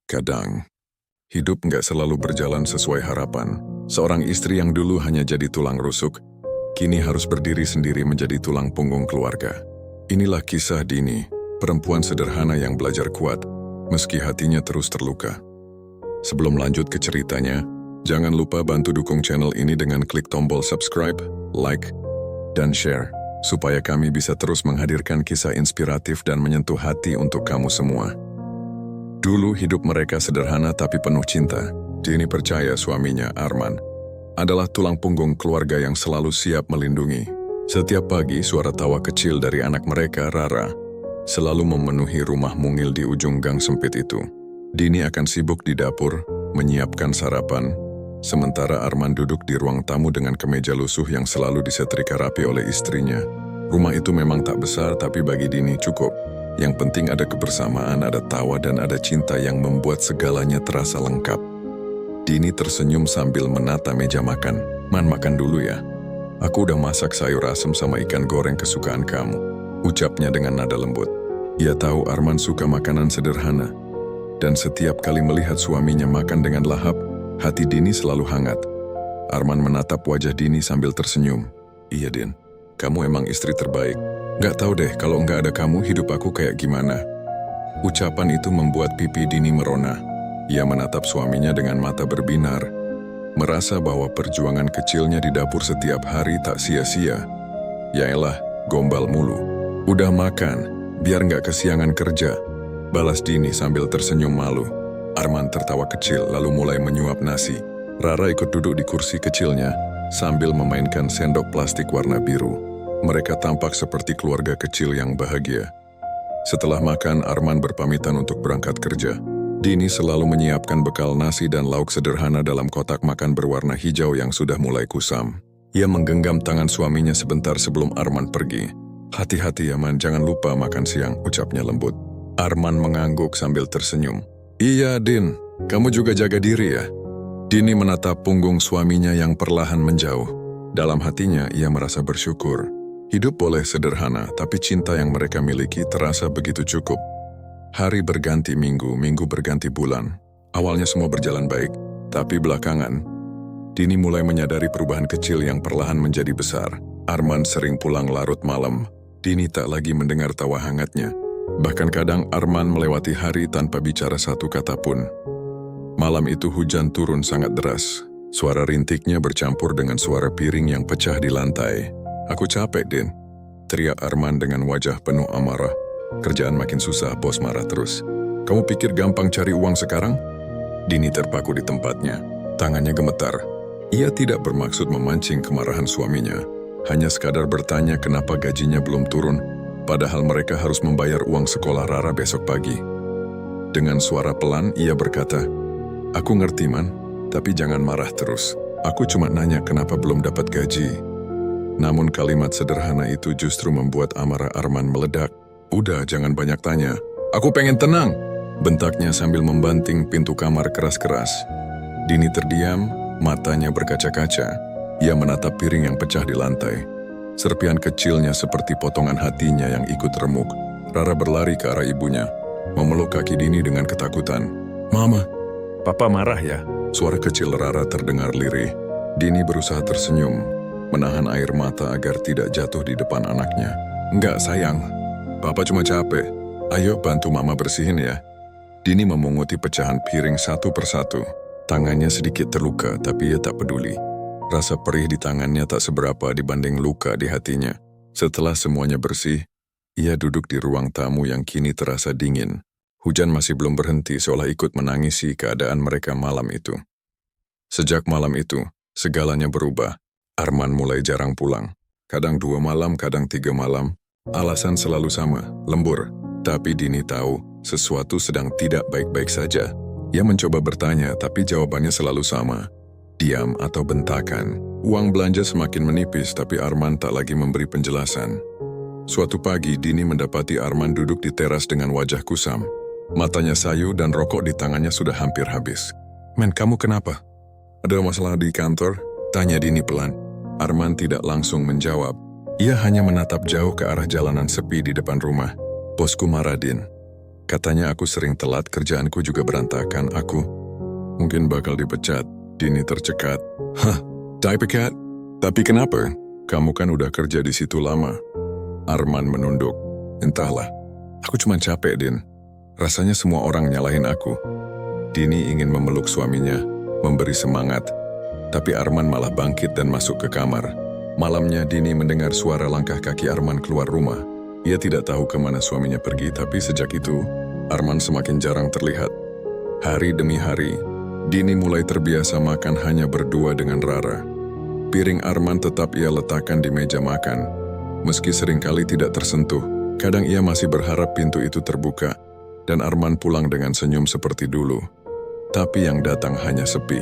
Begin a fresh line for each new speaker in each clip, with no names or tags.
Kadang, hidup nggak selalu berjalan sesuai harapan. Seorang istri yang dulu hanya jadi tulang rusuk, kini harus berdiri sendiri menjadi tulang punggung keluarga. Inilah kisah Dini, perempuan sederhana yang belajar kuat, meski hatinya terus terluka. Sebelum lanjut ke ceritanya, jangan lupa bantu dukung channel ini dengan klik tombol subscribe, like, dan share, supaya kami bisa terus menghadirkan kisah inspiratif dan menyentuh hati untuk kamu semua. Dulu hidup mereka sederhana tapi penuh cinta. Dini percaya suaminya, Arman, adalah tulang punggung keluarga yang selalu siap melindungi. Setiap pagi suara tawa kecil dari anak mereka, Rara, selalu memenuhi rumah mungil di ujung gang sempit itu. Dini akan sibuk di dapur, menyiapkan sarapan, sementara Arman duduk di ruang tamu dengan kemeja lusuh yang selalu disetrika rapi oleh istrinya. Rumah itu memang tak besar tapi bagi Dini cukup. Yang penting ada kebersamaan, ada tawa, dan ada cinta yang membuat segalanya terasa lengkap. Dini tersenyum sambil menata meja makan. Man, makan dulu ya. Aku udah masak sayur asem sama ikan goreng kesukaan kamu, ucapnya dengan nada lembut. Ia tahu Arman suka makanan sederhana, dan setiap kali melihat suaminya makan dengan lahap, hati Dini selalu hangat. Arman menatap wajah Dini sambil tersenyum. Iya, Din, kamu emang istri terbaik. Gak tahu deh kalau nggak ada kamu hidup aku kayak gimana. Ucapan itu membuat pipi Dini merona. Ia menatap suaminya dengan mata berbinar, merasa bahwa perjuangan kecilnya di dapur setiap hari tak sia-sia. Yaelah, gombal mulu. Udah makan, biar nggak kesiangan kerja, balas Dini sambil tersenyum malu. Arman tertawa kecil lalu mulai menyuap nasi. Rara ikut duduk di kursi kecilnya sambil memainkan sendok plastik warna biru. Mereka tampak seperti keluarga kecil yang bahagia. Setelah makan, Arman berpamitan untuk berangkat kerja. Dini selalu menyiapkan bekal nasi dan lauk sederhana dalam kotak makan berwarna hijau yang sudah mulai kusam. Ia menggenggam tangan suaminya sebentar sebelum Arman pergi. Hati-hati ya, Man, jangan lupa makan siang, ucapnya lembut. Arman mengangguk sambil tersenyum. Iya, Din, kamu juga jaga diri ya. Dini menatap punggung suaminya yang perlahan menjauh. Dalam hatinya, ia merasa bersyukur. Hidup boleh sederhana, tapi cinta yang mereka miliki terasa begitu cukup. Hari berganti minggu, minggu berganti bulan. Awalnya semua berjalan baik, tapi belakangan, Dini mulai menyadari perubahan kecil yang perlahan menjadi besar. Arman sering pulang larut malam. Dini tak lagi mendengar tawa hangatnya. Bahkan kadang Arman melewati hari tanpa bicara satu kata pun. Malam itu hujan turun sangat deras. Suara rintiknya bercampur dengan suara piring yang pecah di lantai. Aku capek, Din, teriak Arman dengan wajah penuh amarah. Kerjaan makin susah, bos marah terus. Kamu pikir gampang cari uang sekarang? Dini terpaku di tempatnya. Tangannya gemetar. Ia tidak bermaksud memancing kemarahan suaminya. Hanya sekadar bertanya kenapa gajinya belum turun, padahal mereka harus membayar uang sekolah Rara besok pagi. Dengan suara pelan, ia berkata, Aku ngerti, Man, tapi jangan marah terus. Aku cuma nanya kenapa belum dapat gaji. Namun kalimat sederhana itu justru membuat amarah Arman meledak. Udah, jangan banyak tanya. Aku pengen tenang, bentaknya sambil membanting pintu kamar keras-keras. Dini terdiam, matanya berkaca-kaca. Ia menatap piring yang pecah di lantai. Serpian kecilnya seperti potongan hatinya yang ikut remuk. Rara berlari ke arah ibunya, memeluk kaki Dini dengan ketakutan. Mama, Papa marah ya? Suara kecil Rara terdengar lirih. Dini berusaha tersenyum, menahan air mata agar tidak jatuh di depan anaknya. Enggak, sayang. Papa cuma capek. Ayo bantu Mama bersihin ya. Dini memunguti pecahan piring satu persatu. Tangannya sedikit terluka, tapi ia tak peduli. Rasa perih di tangannya tak seberapa dibanding luka di hatinya. Setelah semuanya bersih, ia duduk di ruang tamu yang kini terasa dingin. Hujan masih belum berhenti seolah ikut menangisi keadaan mereka malam itu. Sejak malam itu, segalanya berubah. Arman mulai jarang pulang. Kadang 2 malam, kadang 3 malam. Alasan selalu sama, lembur. Tapi Dini tahu, sesuatu sedang tidak baik-baik saja. Ia mencoba bertanya, tapi jawabannya selalu sama. Diam atau bentakan. Uang belanja semakin menipis, tapi Arman tak lagi memberi penjelasan. Suatu pagi, Dini mendapati Arman duduk di teras dengan wajah kusam. Matanya sayu dan rokok di tangannya sudah hampir habis. Men, kamu kenapa? Ada masalah di kantor? Tanya Dini pelan. Arman tidak langsung menjawab. Ia hanya menatap jauh ke arah jalanan sepi di depan rumah. Bosku marah, Din. Katanya aku sering telat, kerjaanku juga berantakan. Aku mungkin bakal dipecat. Dini tercekat. Hah, dipecat? Tapi kenapa? Kamu kan udah kerja di situ lama. Arman menunduk. Entahlah, aku cuma capek, Din. Rasanya semua orang nyalahin aku. Dini ingin memeluk suaminya, memberi semangat. Tapi Arman malah bangkit dan masuk ke kamar. Malamnya Dini mendengar suara langkah kaki Arman keluar rumah. Ia tidak tahu kemana suaminya pergi, tapi sejak itu, Arman semakin jarang terlihat. Hari demi hari, Dini mulai terbiasa makan hanya berdua dengan Rara. Piring Arman tetap ia letakkan di meja makan. Meski seringkali tidak tersentuh, kadang ia masih berharap pintu itu terbuka, dan Arman pulang dengan senyum seperti dulu. Tapi yang datang hanya sepi.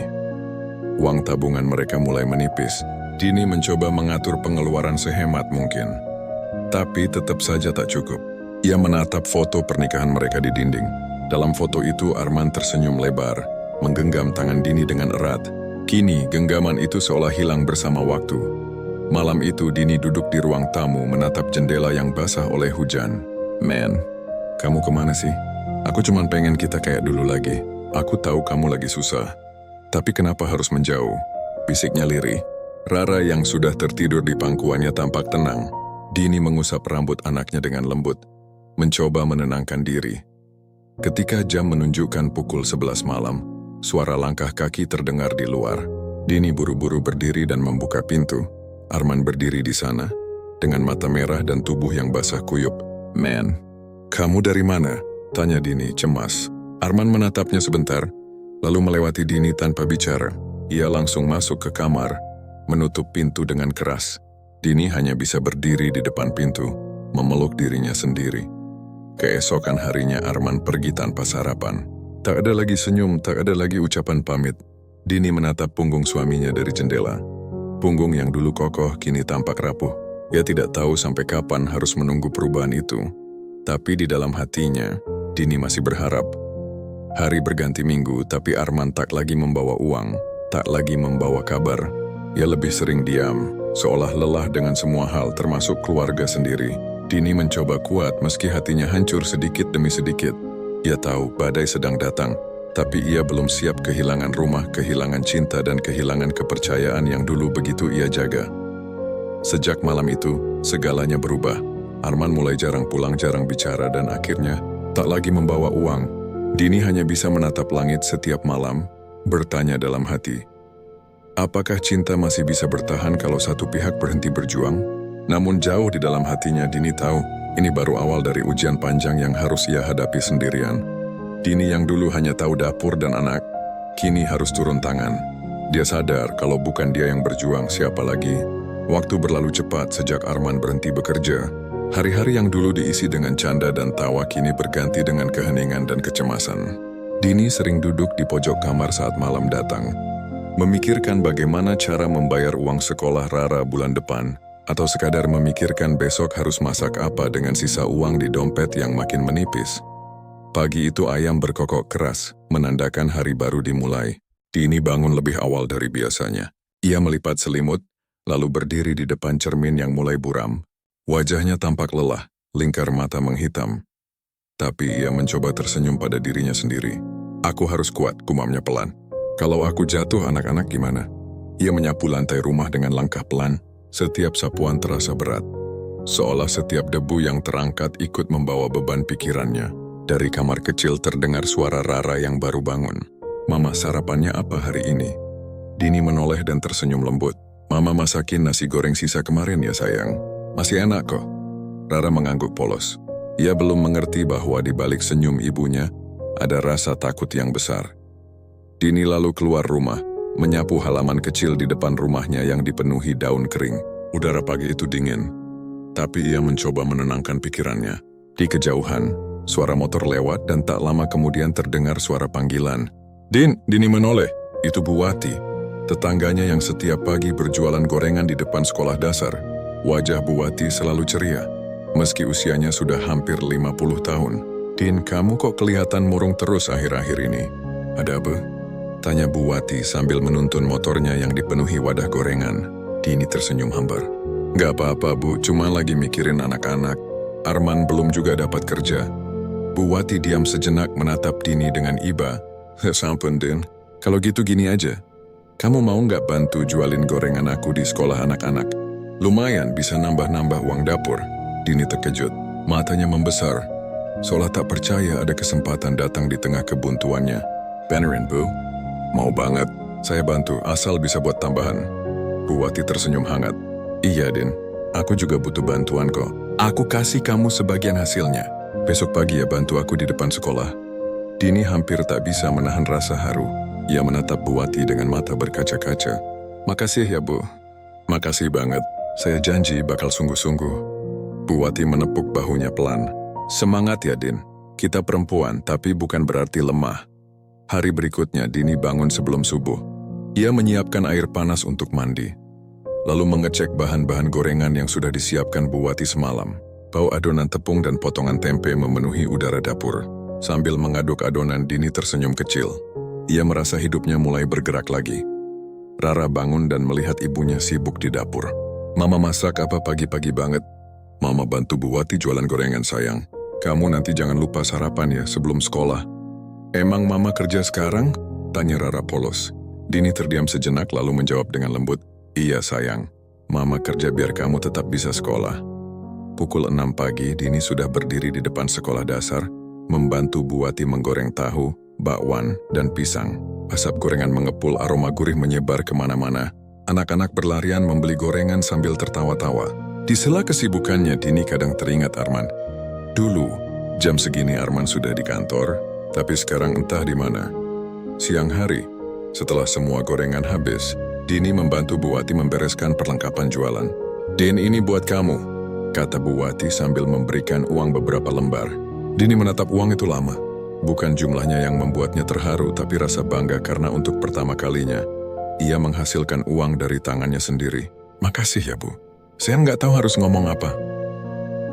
Uang tabungan mereka mulai menipis. Dini mencoba mengatur pengeluaran sehemat mungkin. Tapi tetap saja tak cukup. Ia menatap foto pernikahan mereka di dinding. Dalam foto itu Arman tersenyum lebar, menggenggam tangan Dini dengan erat. Kini genggaman itu seolah hilang bersama waktu. Malam itu Dini duduk di ruang tamu menatap jendela yang basah oleh hujan. Man, kamu kemana sih? Aku cuma pengen kita kayak dulu lagi. Aku tahu kamu lagi susah. Tapi kenapa harus menjauh? Bisiknya lirih. Rara yang sudah tertidur di pangkuannya tampak tenang. Dini mengusap rambut anaknya dengan lembut, mencoba menenangkan diri. Ketika jam menunjukkan pukul 11 malam, suara langkah kaki terdengar di luar. Dini buru-buru berdiri dan membuka pintu. Arman berdiri di sana, dengan mata merah dan tubuh yang basah kuyup. Man, kamu dari mana? Tanya Dini cemas. Arman menatapnya sebentar, lalu melewati Dini tanpa bicara. Ia langsung masuk ke kamar, menutup pintu dengan keras. Dini hanya bisa berdiri di depan pintu, memeluk dirinya sendiri. Keesokan harinya Arman pergi tanpa sarapan. Tak ada lagi senyum, tak ada lagi ucapan pamit. Dini menatap punggung suaminya dari jendela. Punggung yang dulu kokoh kini tampak rapuh. Ia tidak tahu sampai kapan harus menunggu perubahan itu. Tapi di dalam hatinya, Dini masih berharap. Hari berganti minggu, tapi Arman tak lagi membawa uang, tak lagi membawa kabar. Ia lebih sering diam, seolah lelah dengan semua hal termasuk keluarga sendiri. Dini mencoba kuat meski hatinya hancur sedikit demi sedikit. Ia tahu badai sedang datang, tapi ia belum siap kehilangan rumah, kehilangan cinta, dan kehilangan kepercayaan yang dulu begitu ia jaga. Sejak malam itu, segalanya berubah. Arman mulai jarang pulang, jarang bicara, dan akhirnya tak lagi membawa uang. Dini hanya bisa menatap langit setiap malam, bertanya dalam hati. Apakah cinta masih bisa bertahan kalau satu pihak berhenti berjuang? Namun jauh di dalam hatinya Dini tahu, ini baru awal dari ujian panjang yang harus ia hadapi sendirian. Dini yang dulu hanya tahu dapur dan anak, kini harus turun tangan. Dia sadar kalau bukan dia yang berjuang, siapa lagi? Waktu berlalu cepat sejak Arman berhenti bekerja. Hari-hari yang dulu diisi dengan canda dan tawa kini berganti dengan keheningan dan kecemasan. Dini sering duduk di pojok kamar saat malam datang, memikirkan bagaimana cara membayar uang sekolah Rara bulan depan, atau sekadar memikirkan besok harus masak apa dengan sisa uang di dompet yang makin menipis. Pagi itu ayam berkokok keras, menandakan hari baru dimulai. Dini bangun lebih awal dari biasanya. Ia melipat selimut, lalu berdiri di depan cermin yang mulai buram. Wajahnya tampak lelah, lingkar mata menghitam. Tapi ia mencoba tersenyum pada dirinya sendiri. Aku harus kuat, gumamnya pelan. Kalau aku jatuh, anak-anak gimana? Ia menyapu lantai rumah dengan langkah pelan. Setiap sapuan terasa berat. Seolah setiap debu yang terangkat ikut membawa beban pikirannya. Dari kamar kecil terdengar suara Rara yang baru bangun. Mama, sarapannya apa hari ini? Dini menoleh dan tersenyum lembut. Mama masakin nasi goreng sisa kemarin ya sayang. Masih enak kok. Rara mengangguk polos. Ia belum mengerti bahwa di balik senyum ibunya ada rasa takut yang besar. Dini lalu keluar rumah, menyapu halaman kecil di depan rumahnya yang dipenuhi daun kering. Udara pagi itu dingin, tapi ia mencoba menenangkan pikirannya. Di kejauhan, suara motor lewat dan tak lama kemudian terdengar suara panggilan. Dini menoleh. Itu Bu Wati, tetangganya yang setiap pagi berjualan gorengan di depan sekolah dasar. Wajah Bu Wati selalu ceria, meski usianya sudah hampir 50 tahun. Din, kamu kok kelihatan murung terus akhir-akhir ini? Ada apa? Tanya Bu Wati sambil menuntun motornya yang dipenuhi wadah gorengan. Dini tersenyum hambar. Gak apa-apa Bu, cuma lagi mikirin anak-anak. Arman belum juga dapat kerja. Bu Wati diam sejenak menatap Dini dengan iba. Sampun, Din. Kalau gitu gini aja. Kamu mau nggak bantu jualin gorengan aku di sekolah anak-anak? Lumayan bisa nambah-nambah uang dapur. Dini terkejut. Matanya membesar. Seolah tak percaya ada kesempatan datang di tengah kebuntuannya. Benerin, Bu? Mau banget. Saya bantu asal bisa buat tambahan. Bu Wati tersenyum hangat. Iya, Din. Aku juga butuh bantuan kok. Aku kasih kamu sebagian hasilnya. Besok pagi ya bantu aku di depan sekolah. Dini hampir tak bisa menahan rasa haru. Ia menatap Bu Wati dengan mata berkaca-kaca. Makasih ya, Bu. Makasih banget. Saya janji bakal sungguh-sungguh. Bu Wati menepuk bahunya pelan. Semangat ya, Din. Kita perempuan, tapi bukan berarti lemah. Hari berikutnya, Dini bangun sebelum subuh. Ia menyiapkan air panas untuk mandi. Lalu mengecek bahan-bahan gorengan yang sudah disiapkan Bu Wati semalam. Bau adonan tepung dan potongan tempe memenuhi udara dapur. Sambil mengaduk adonan, Dini tersenyum kecil. Ia merasa hidupnya mulai bergerak lagi. Rara bangun dan melihat ibunya sibuk di dapur. Mama masak apa pagi-pagi banget? Mama bantu Bu Wati jualan gorengan, sayang. Kamu nanti jangan lupa sarapan ya sebelum sekolah. Emang Mama kerja sekarang? Tanya Rara polos. Dini terdiam sejenak lalu menjawab dengan lembut. Iya, sayang. Mama kerja biar kamu tetap bisa sekolah. Pukul 6 pagi, Dini sudah berdiri di depan sekolah dasar, membantu Bu Wati menggoreng tahu, bakwan, dan pisang. Asap gorengan mengepul, aroma gurih menyebar kemana-mana. Anak-anak berlarian membeli gorengan sambil tertawa-tawa. Di sela kesibukannya, Dini kadang teringat Arman. Dulu, jam segini Arman sudah di kantor, tapi sekarang entah di mana. Siang hari, setelah semua gorengan habis, Dini membantu Bu Wati membereskan perlengkapan jualan. Din, ini buat kamu, kata Bu Wati sambil memberikan uang beberapa lembar. Dini menatap uang itu lama. Bukan jumlahnya yang membuatnya terharu, tapi rasa bangga karena untuk pertama kalinya, ia menghasilkan uang dari tangannya sendiri. Makasih ya, Bu. Saya nggak tahu harus ngomong apa.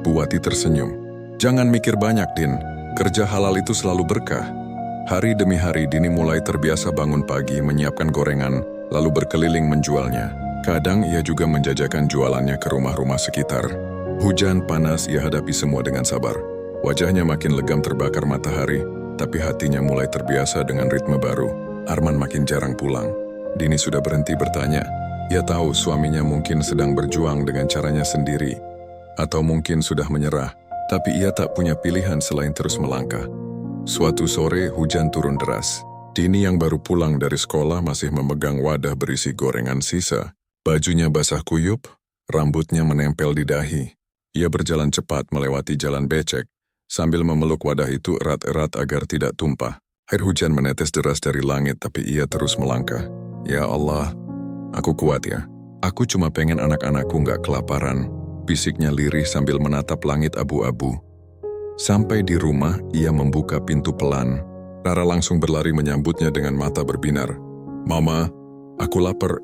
Bu Wati tersenyum. Jangan mikir banyak, Din. Kerja halal itu selalu berkah. Hari demi hari, Dini mulai terbiasa bangun pagi, menyiapkan gorengan, lalu berkeliling menjualnya. Kadang ia juga menjajakan jualannya ke rumah-rumah sekitar. Hujan panas ia hadapi semua dengan sabar. Wajahnya makin legam terbakar matahari, tapi hatinya mulai terbiasa dengan ritme baru. Arman makin jarang pulang. Dini sudah berhenti bertanya. Ia tahu suaminya mungkin sedang berjuang dengan caranya sendiri, atau mungkin sudah menyerah, tapi ia tak punya pilihan selain terus melangkah. Suatu sore, hujan turun deras. Dini yang baru pulang dari sekolah masih memegang wadah berisi gorengan sisa. Bajunya basah kuyup, rambutnya menempel di dahi. Ia berjalan cepat melewati jalan becek, sambil memeluk wadah itu erat-erat agar tidak tumpah. Air hujan menetes deras dari langit, tapi ia terus melangkah. Ya Allah, aku kuat ya. Aku cuma pengen anak-anakku nggak kelaparan. Bisiknya lirih sambil menatap langit abu-abu. Sampai di rumah, ia membuka pintu pelan. Rara langsung berlari menyambutnya dengan mata berbinar. Mama, aku lapar.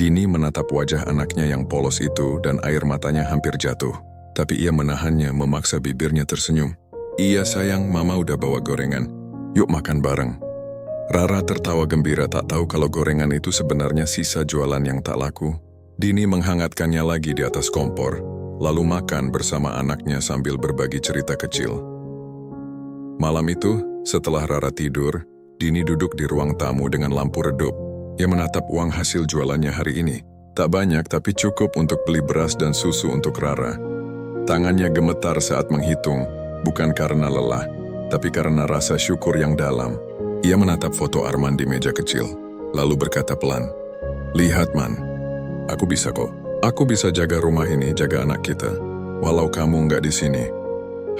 Dini menatap wajah anaknya yang polos itu dan air matanya hampir jatuh. Tapi ia menahannya, memaksa bibirnya tersenyum. Iya sayang, Mama udah bawa gorengan. Yuk makan bareng. Rara tertawa gembira, tak tahu kalau gorengan itu sebenarnya sisa jualan yang tak laku. Dini menghangatkannya lagi di atas kompor, lalu makan bersama anaknya sambil berbagi cerita kecil. Malam itu, setelah Rara tidur, Dini duduk di ruang tamu dengan lampu redup. Ia menatap uang hasil jualannya hari ini. Tak banyak, tapi cukup untuk beli beras dan susu untuk Rara. Tangannya gemetar saat menghitung, bukan karena lelah, tapi karena rasa syukur yang dalam. Ia menatap foto Arman di meja kecil, lalu berkata pelan, Lihat Man, aku bisa kok. Aku bisa jaga rumah ini, jaga anak kita, walau kamu nggak di sini.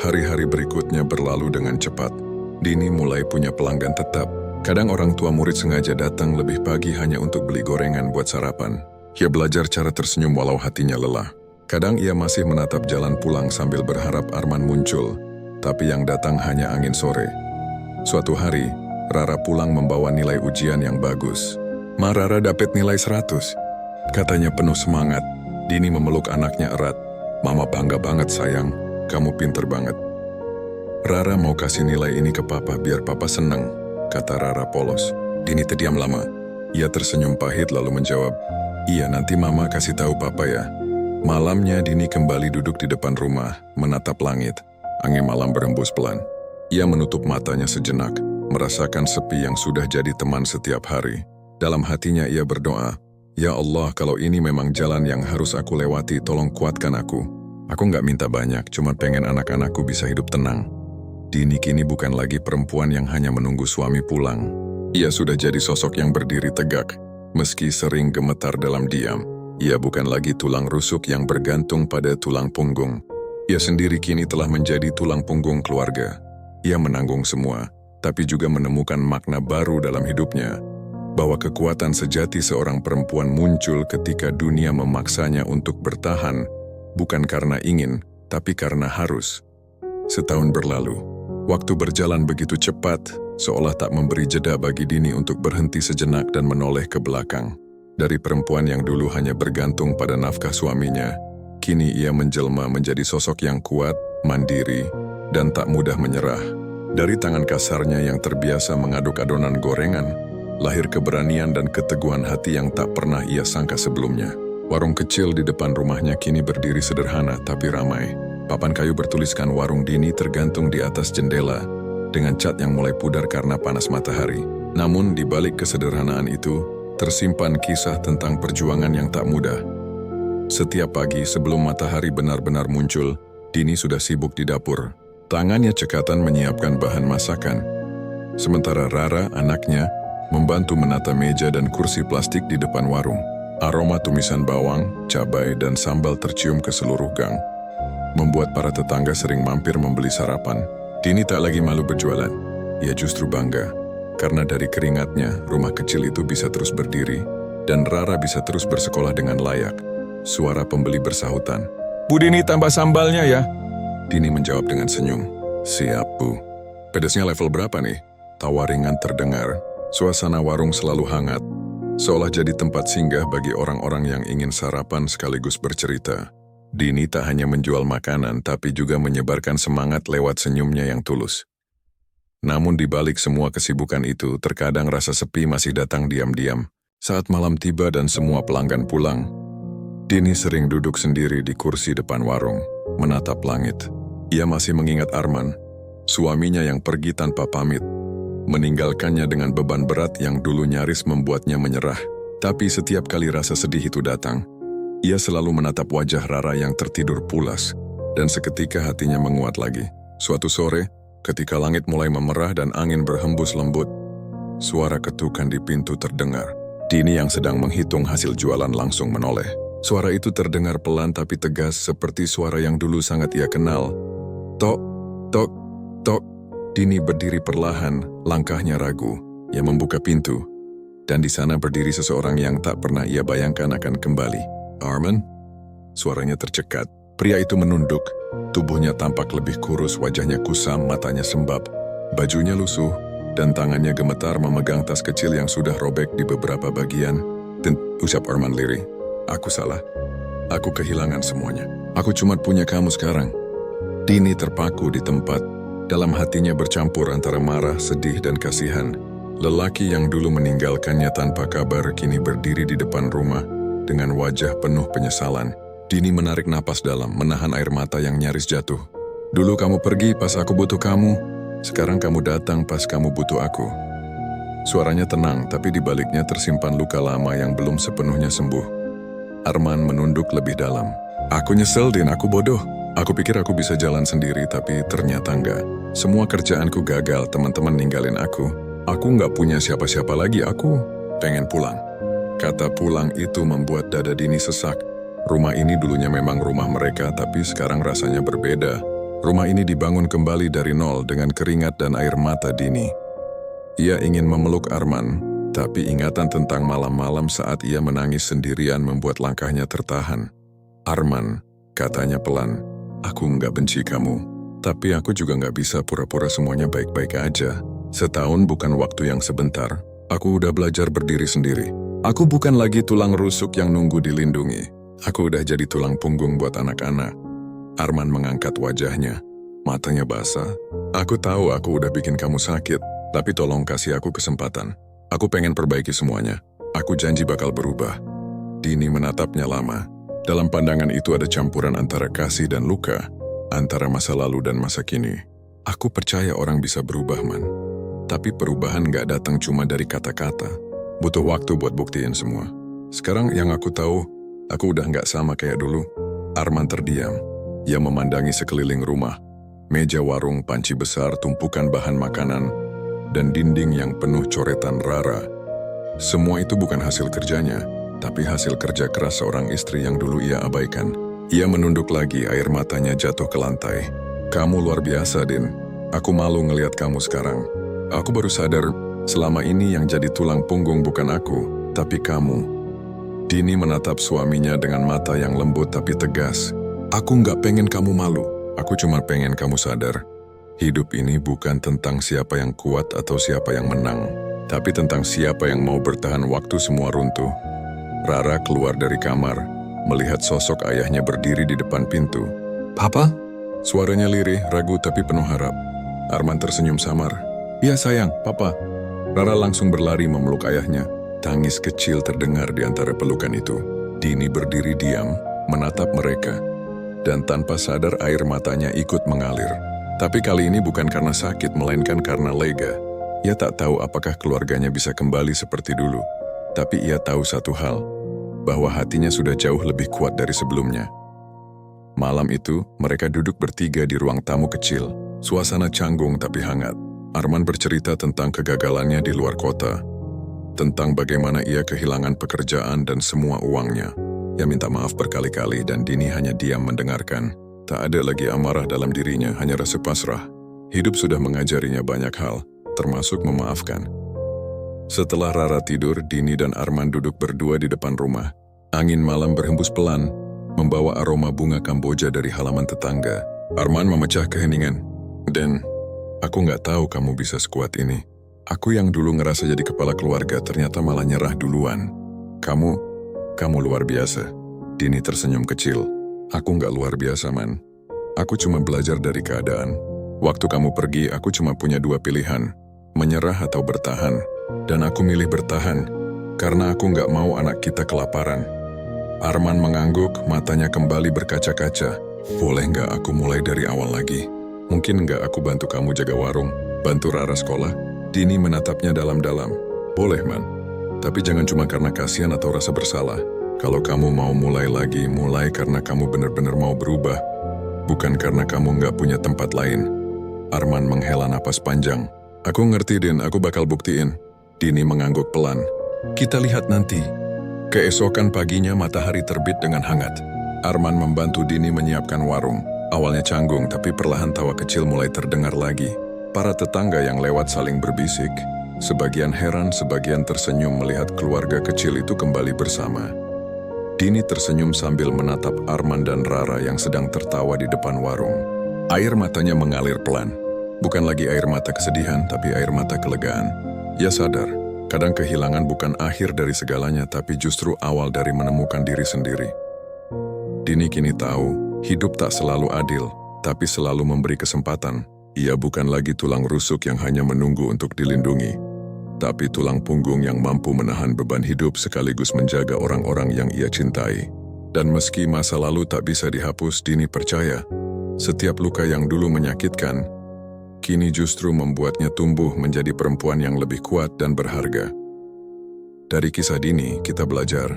Hari-hari berikutnya berlalu dengan cepat. Dini mulai punya pelanggan tetap. Kadang orang tua murid sengaja datang lebih pagi hanya untuk beli gorengan buat sarapan. Ia belajar cara tersenyum walau hatinya lelah. Kadang ia masih menatap jalan pulang sambil berharap Arman muncul, tapi yang datang hanya angin sore. Suatu hari, Rara pulang membawa nilai ujian yang bagus. Ma, Rara dapat nilai 100. Katanya penuh semangat. Dini memeluk anaknya erat. Mama bangga banget sayang, kamu pinter banget. Rara mau kasih nilai ini ke Papa biar Papa senang, kata Rara polos. Dini terdiam lama. Ia tersenyum pahit lalu menjawab, Iya nanti Mama kasih tahu Papa ya. Malamnya Dini kembali duduk di depan rumah, menatap langit. Angin malam berembus pelan. Ia menutup matanya sejenak, merasakan sepi yang sudah jadi teman setiap hari. Dalam hatinya ia berdoa, "Ya Allah, kalau ini memang jalan yang harus aku lewati, tolong kuatkan aku. Aku nggak minta banyak, cuma pengen anak-anakku bisa hidup tenang." Dini kini bukan lagi perempuan yang hanya menunggu suami pulang. Ia sudah jadi sosok yang berdiri tegak, meski sering gemetar dalam diam. Ia bukan lagi tulang rusuk yang bergantung pada tulang punggung. Ia sendiri kini telah menjadi tulang punggung keluarga. Ia menanggung semua, tapi juga menemukan makna baru dalam hidupnya. Bahwa kekuatan sejati seorang perempuan muncul ketika dunia memaksanya untuk bertahan, bukan karena ingin, tapi karena harus. Setahun berlalu, waktu berjalan begitu cepat, seolah tak memberi jeda bagi Dini untuk berhenti sejenak dan menoleh ke belakang. Dari perempuan yang dulu hanya bergantung pada nafkah suaminya, kini ia menjelma menjadi sosok yang kuat, mandiri, dan tak mudah menyerah. Dari tangan kasarnya yang terbiasa mengaduk adonan gorengan, lahir keberanian dan keteguhan hati yang tak pernah ia sangka sebelumnya. Warung kecil di depan rumahnya kini berdiri sederhana tapi ramai. Papan kayu bertuliskan warung Dini tergantung di atas jendela, dengan cat yang mulai pudar karena panas matahari. Namun di balik kesederhanaan itu, tersimpan kisah tentang perjuangan yang tak mudah. Setiap pagi sebelum matahari benar-benar muncul, Dini sudah sibuk di dapur. Tangannya cekatan menyiapkan bahan masakan. Sementara Rara, anaknya, membantu menata meja dan kursi plastik di depan warung. Aroma tumisan bawang, cabai, dan sambal tercium ke seluruh gang, membuat para tetangga sering mampir membeli sarapan. Dini tak lagi malu berjualan. Ia justru bangga, karena dari keringatnya, rumah kecil itu bisa terus berdiri, dan Rara bisa terus bersekolah dengan layak. Suara pembeli bersahutan. "Bu Dini, tambah sambalnya ya." Dini menjawab dengan senyum. "Siap, Bu." "Pedasnya level berapa nih?" Tawa ringan terdengar. Suasana warung selalu hangat, seolah jadi tempat singgah bagi orang-orang yang ingin sarapan sekaligus bercerita. Dini tak hanya menjual makanan, tapi juga menyebarkan semangat lewat senyumnya yang tulus. Namun di balik semua kesibukan itu, terkadang rasa sepi masih datang diam-diam. Saat malam tiba dan semua pelanggan pulang, Dini sering duduk sendiri di kursi depan warung, menatap langit. Ia masih mengingat Arman, suaminya yang pergi tanpa pamit, meninggalkannya dengan beban berat yang dulu nyaris membuatnya menyerah. Tapi setiap kali rasa sedih itu datang, ia selalu menatap wajah Rara yang tertidur pulas, dan seketika hatinya menguat lagi. Suatu sore, ketika langit mulai memerah dan angin berhembus lembut, suara ketukan di pintu terdengar. Dini yang sedang menghitung hasil jualan langsung menoleh. Suara itu terdengar pelan tapi tegas, seperti suara yang dulu sangat ia kenal. "Tok, tok, tok." Dini berdiri perlahan, langkahnya ragu. Ia membuka pintu, dan di sana berdiri seseorang yang tak pernah ia bayangkan akan kembali. "Arman?" Suaranya tercekat. Pria itu menunduk, tubuhnya tampak lebih kurus, wajahnya kusam, matanya sembab, bajunya lusuh, dan tangannya gemetar memegang tas kecil yang sudah robek di beberapa bagian. "Dan," ucap Arman lirih, "aku salah. Aku kehilangan semuanya. Aku cuma punya kamu sekarang." Dini terpaku di tempat. Dalam hatinya bercampur antara marah, sedih, dan kasihan. Lelaki yang dulu meninggalkannya tanpa kabar kini berdiri di depan rumah dengan wajah penuh penyesalan. Dini menarik napas dalam, menahan air mata yang nyaris jatuh. "Dulu kamu pergi pas aku butuh kamu, sekarang kamu datang pas kamu butuh aku." Suaranya tenang, tapi di baliknya tersimpan luka lama yang belum sepenuhnya sembuh. Arman menunduk lebih dalam. "Aku nyesel, Din, aku bodoh. Aku pikir aku bisa jalan sendiri, tapi ternyata enggak. Semua kerjaanku gagal, teman-teman ninggalin aku. Aku nggak punya siapa-siapa lagi, aku pengen pulang." Kata pulang itu membuat dada Dini sesak. Rumah ini dulunya memang rumah mereka, tapi sekarang rasanya berbeda. Rumah ini dibangun kembali dari nol dengan keringat dan air mata Dini. Ia ingin memeluk Arman, tapi ingatan tentang malam-malam saat ia menangis sendirian membuat langkahnya tertahan. "Arman," katanya pelan, "aku nggak benci kamu, tapi aku juga nggak bisa pura-pura semuanya baik-baik aja. Setahun bukan waktu yang sebentar. Aku udah belajar berdiri sendiri. Aku bukan lagi tulang rusuk yang nunggu dilindungi. Aku udah jadi tulang punggung buat anak-anak." Arman mengangkat wajahnya, matanya basah. "Aku tahu aku udah bikin kamu sakit, tapi tolong kasih aku kesempatan. Aku pengen perbaiki semuanya. Aku janji bakal berubah." Dini menatapnya lama. Dalam pandangan itu ada campuran antara kasih dan luka, antara masa lalu dan masa kini. Aku percaya orang bisa berubah, Man. Tapi perubahan gak datang cuma dari kata-kata. Butuh waktu buat buktiin semua. Sekarang yang aku tahu, aku udah gak sama kayak dulu. Arman terdiam. Ia memandangi sekeliling rumah. Meja warung, panci besar, tumpukan bahan makanan, dan dinding yang penuh coretan Rara. Semua itu bukan hasil kerjanya, tapi hasil kerja keras seorang istri yang dulu ia abaikan. Ia menunduk lagi, air matanya jatuh ke lantai. Kamu luar biasa, Din. Aku malu ngelihat kamu sekarang. Aku baru sadar, selama ini yang jadi tulang punggung bukan aku, tapi kamu. Dini menatap suaminya dengan mata yang lembut tapi tegas. Aku nggak pengen kamu malu. Aku cuma pengen kamu sadar. Hidup ini bukan tentang siapa yang kuat atau siapa yang menang, tapi tentang siapa yang mau bertahan waktu semua runtuh. Rara keluar dari kamar, melihat sosok ayahnya berdiri di depan pintu. Papa? Suaranya lirih, ragu tapi penuh harap. Arman tersenyum samar. Iya sayang, Papa. Rara langsung berlari memeluk ayahnya. Tangis kecil terdengar di antara pelukan itu. Dini berdiri diam, menatap mereka. Dan tanpa sadar air matanya ikut mengalir. Tapi kali ini bukan karena sakit, melainkan karena lega. Ia tak tahu apakah keluarganya bisa kembali seperti dulu. Tapi ia tahu satu hal, bahwa hatinya sudah jauh lebih kuat dari sebelumnya. Malam itu, mereka duduk bertiga di ruang tamu kecil. Suasana canggung tapi hangat. Arman bercerita tentang kegagalannya di luar kota. Tentang bagaimana ia kehilangan pekerjaan dan semua uangnya. Ia minta maaf berkali-kali dan Dini hanya diam mendengarkan. Tak ada lagi amarah dalam dirinya, hanya rasa pasrah. Hidup sudah mengajarinya banyak hal, termasuk memaafkan. Setelah Rara tidur, Dini dan Arman duduk berdua di depan rumah. Angin malam berhembus pelan, membawa aroma bunga Kamboja dari halaman tetangga. Arman memecah keheningan. Dan aku nggak tahu kamu bisa sekuat ini. Aku yang dulu ngerasa jadi kepala keluarga ternyata malah nyerah duluan. Kamu luar biasa. Dini tersenyum kecil. Aku nggak luar biasa, Man. Aku cuma belajar dari keadaan. Waktu kamu pergi, aku cuma punya dua pilihan. Menyerah atau bertahan. Dan aku milih bertahan. Karena aku nggak mau anak kita kelaparan. Arman mengangguk, matanya kembali berkaca-kaca. Boleh nggak aku mulai dari awal lagi? Mungkin nggak aku bantu kamu jaga warung, bantu Rara sekolah? Dini menatapnya dalam-dalam. Boleh, Man. Tapi jangan cuma karena kasihan atau rasa bersalah. Kalau kamu mau mulai lagi, mulai karena kamu benar-benar mau berubah. Bukan karena kamu nggak punya tempat lain. Arman menghela napas panjang. Aku ngerti, Din. Aku bakal buktiin. Dini mengangguk pelan. Kita lihat nanti. Keesokan paginya matahari terbit dengan hangat. Arman membantu Dini menyiapkan warung. Awalnya canggung, tapi perlahan tawa kecil mulai terdengar lagi. Para tetangga yang lewat saling berbisik. Sebagian heran, sebagian tersenyum melihat keluarga kecil itu kembali bersama. Dini tersenyum sambil menatap Arman dan Rara yang sedang tertawa di depan warung. Air matanya mengalir pelan. Bukan lagi air mata kesedihan, tapi air mata kelegaan. Ia sadar, kadang kehilangan bukan akhir dari segalanya, tapi justru awal dari menemukan diri sendiri. Dini kini tahu, hidup tak selalu adil, tapi selalu memberi kesempatan. Ia bukan lagi tulang rusuk yang hanya menunggu untuk dilindungi, tapi tulang punggung yang mampu menahan beban hidup sekaligus menjaga orang-orang yang ia cintai. Dan meski masa lalu tak bisa dihapus, Dini percaya, setiap luka yang dulu menyakitkan, kini justru membuatnya tumbuh menjadi perempuan yang lebih kuat dan berharga. Dari kisah Dini, kita belajar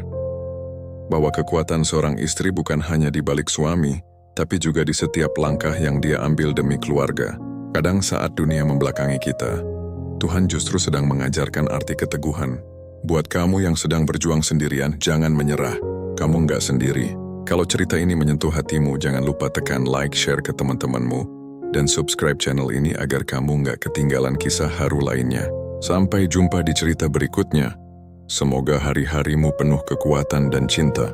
bahwa kekuatan seorang istri bukan hanya di balik suami, tapi juga di setiap langkah yang dia ambil demi keluarga. Kadang saat dunia membelakangi kita, Tuhan justru sedang mengajarkan arti keteguhan. Buat kamu yang sedang berjuang sendirian, jangan menyerah. Kamu nggak sendiri. Kalau cerita ini menyentuh hatimu, jangan lupa tekan like, share ke teman-temanmu, dan subscribe channel ini agar kamu nggak ketinggalan kisah haru lainnya. Sampai jumpa di cerita berikutnya. Semoga hari-harimu penuh kekuatan dan cinta.